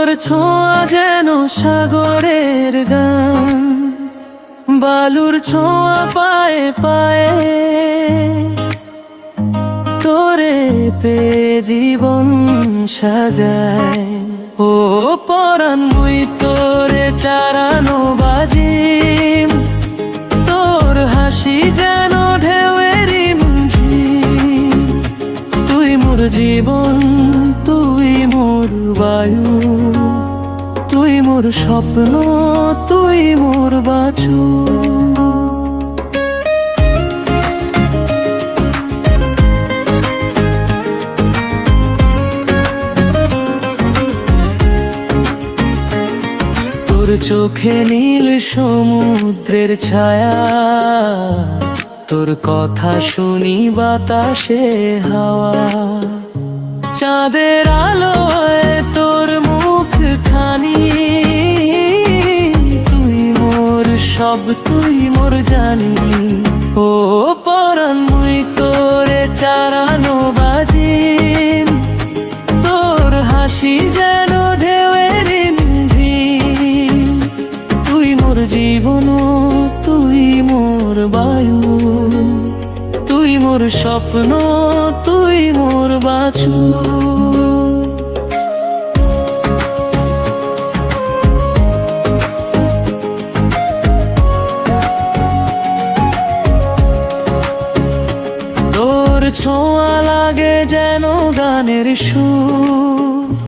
তোর ছোঁয়া যেন সাগরের গান, বালুর ছোঁয়া পায়ে পায়ে, তোরে পেয়ে জীবন সাজায়। ও পরাণ মুই তোরে চারানো বাজিম, তোর হাসি যেন ঢেউয়ের ঝিম। তুই মোর জীবন, তুই মোর বায়ু, তুই মোর স্বপ্ন, তুই মোর বাছু। তোর চোখে নীল সমুদ্রের ছায়া, তোর কথা শুনি বাতাসে হাওয়া। চাঁদের আলোয় তোর মুখ খানি, তুই মোর সব, তুই মোর জানি। ও পরাণ মুই তোরে চারানো বাজিম, তোর হাসি যেন ঢেউয়ের ঝিম। তুই মোর জীবন, তুই মোর বায়ু, তুই মোর স্বপ্ন, তুই মোর বাছু।